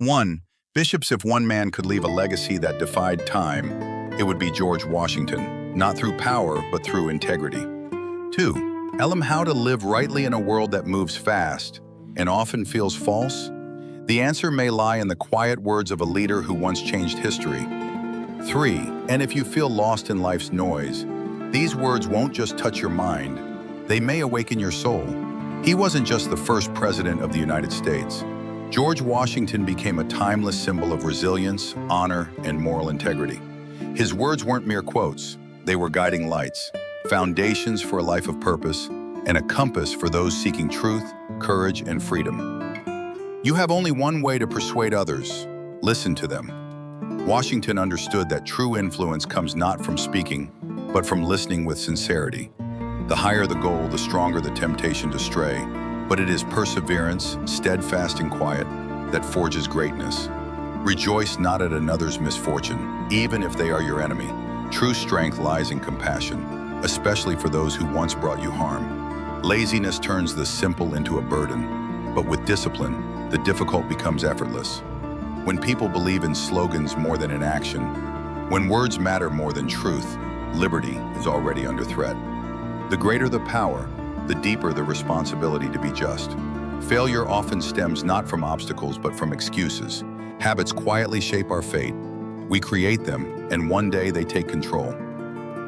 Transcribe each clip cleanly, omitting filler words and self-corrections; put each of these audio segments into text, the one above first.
1. Bishops. If one man could leave a legacy that defied time, it would be George Washington, not through power, but through integrity. 2. Tell him how to live rightly in a world that moves fast and often feels false. The answer may lie in the quiet words of a leader who once changed history. 3. And if you feel lost in life's noise, these words won't just touch your mind, they may awaken your soul. He wasn't just the first president of the United States. George Washington became a timeless symbol of resilience, honor, and moral integrity. His words weren't mere quotes, they were guiding lights, foundations for a life of purpose, and a compass for those seeking truth, courage, and freedom. You have only one way to persuade others: listen to them. Washington understood that true influence comes not from speaking, but from listening with sincerity. The higher the goal, the stronger the temptation to stray, but it is perseverance, steadfast and quiet, that forges greatness. Rejoice not at another's misfortune, even if they are your enemy. True strength lies in compassion, especially for those who once brought you harm. Laziness turns the simple into a burden, but with discipline, the difficult becomes effortless. When people believe in slogans more than in action, when words matter more than truth, liberty is already under threat. The greater the power, the deeper the responsibility to be just. Failure often stems not from obstacles but from excuses. Habits quietly shape our fate. We create them, and one day they take control.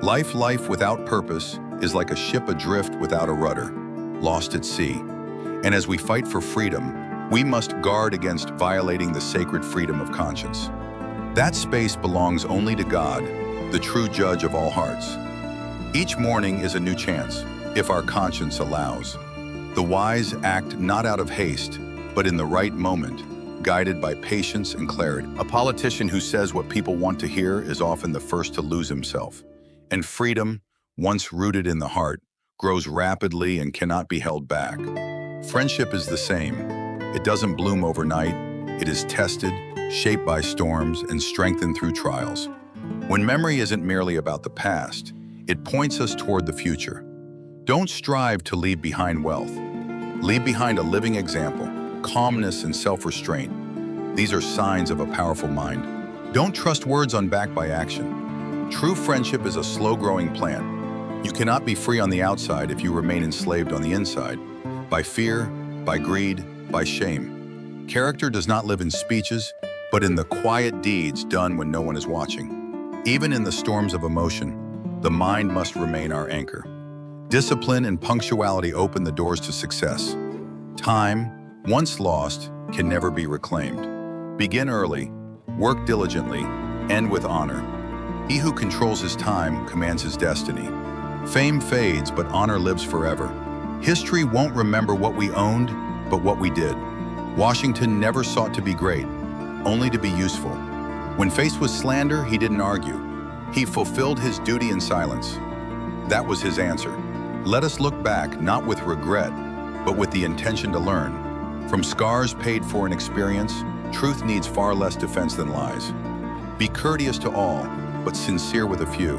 Life without purpose is like a ship adrift without a rudder, lost at sea. And as we fight for freedom, we must guard against violating the sacred freedom of conscience. That space belongs only to God, the true judge of all hearts. Each morning is a new chance, if our conscience allows. The wise act not out of haste, but in the right moment, guided by patience and clarity. A politician who says what people want to hear is often the first to lose himself. And freedom, once rooted in the heart, grows rapidly and cannot be held back. Friendship is the same. It doesn't bloom overnight. It is tested, shaped by storms, and strengthened through trials. When memory isn't merely about the past, it points us toward the future. Don't strive to leave behind wealth. Leave behind a living example, calmness and self-restraint. These are signs of a powerful mind. Don't trust words unbacked by action. True friendship is a slow-growing plant. You cannot be free on the outside if you remain enslaved on the inside, by fear, by greed, by shame. Character does not live in speeches, but in the quiet deeds done when no one is watching. Even in the storms of emotion, the mind must remain our anchor. Discipline and punctuality open the doors to success. Time, once lost, can never be reclaimed. Begin early, work diligently, end with honor. He who controls his time commands his destiny. Fame fades, but honor lives forever. History won't remember what we owned, but what we did. Washington never sought to be great, only to be useful. When faced with slander, he didn't argue. He fulfilled his duty in silence. That was his answer. Let us look back, not with regret, but with the intention to learn. From scars paid for in experience, truth needs far less defense than lies. Be courteous to all, but sincere with a few.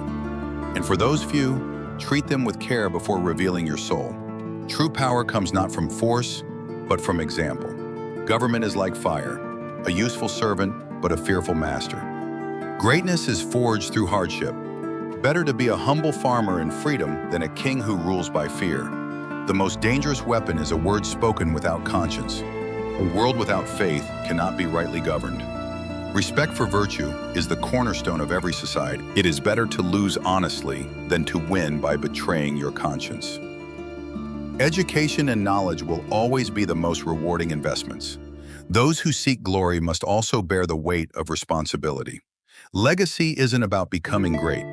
And for those few, treat them with care before revealing your soul. True power comes not from force, but from example. Government is like fire, a useful servant, but a fearful master. Greatness is forged through hardship. Better to be a humble farmer in freedom than a king who rules by fear. The most dangerous weapon is a word spoken without conscience. A world without faith cannot be rightly governed. Respect for virtue is the cornerstone of every society. It is better to lose honestly than to win by betraying your conscience. Education and knowledge will always be the most rewarding investments. Those who seek glory must also bear the weight of responsibility. Legacy isn't about becoming great.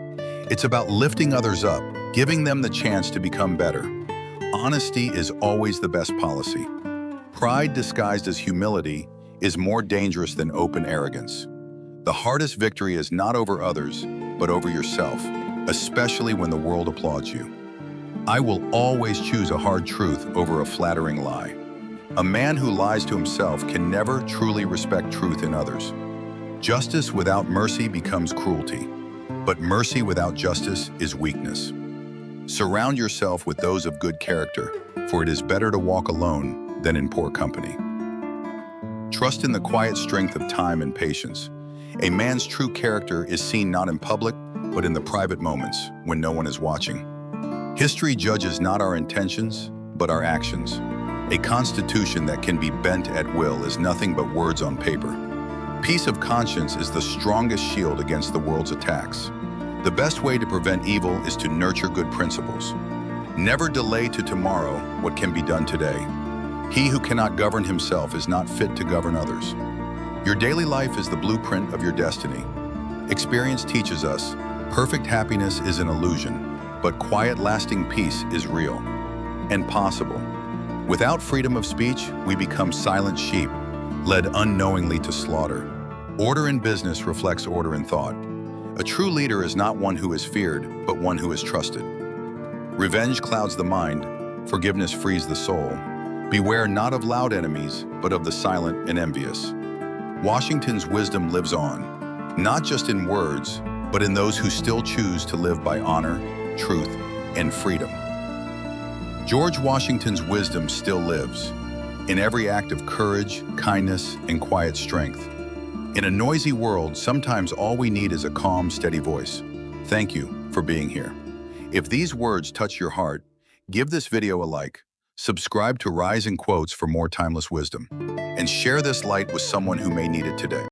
It's about lifting others up, giving them the chance to become better. Honesty is always the best policy. Pride disguised as humility is more dangerous than open arrogance. The hardest victory is not over others, but over yourself, especially when the world applauds you. I will always choose a hard truth over a flattering lie. A man who lies to himself can never truly respect truth in others. Justice without mercy becomes cruelty, but mercy without justice is weakness. Surround yourself with those of good character, for it is better to walk alone than in poor company. Trust in the quiet strength of time and patience. A man's true character is seen not in public, but in the private moments when no one is watching. History judges not our intentions, but our actions. A constitution that can be bent at will is nothing but words on paper. Peace of conscience is the strongest shield against the world's attacks. The best way to prevent evil is to nurture good principles. Never delay to tomorrow what can be done today. He who cannot govern himself is not fit to govern others. Your daily life is the blueprint of your destiny. Experience teaches us, perfect happiness is an illusion, but quiet, lasting peace is real and possible. Without freedom of speech, we become silent sheep, led unknowingly to slaughter. Order in business reflects order in thought. A true leader is not one who is feared, but one who is trusted. Revenge clouds the mind, forgiveness frees the soul. Beware not of loud enemies, but of the silent and envious. Washington's wisdom lives on, not just in words, but in those who still choose to live by honor, truth, and freedom. George Washington's wisdom still lives, in every act of courage, kindness, and quiet strength. In a noisy world, sometimes all we need is a calm, steady voice. Thank you for being here. If these words touch your heart, give this video a like. Subscribe to Rise in Quotes for more timeless wisdom, and share this light with someone who may need it today.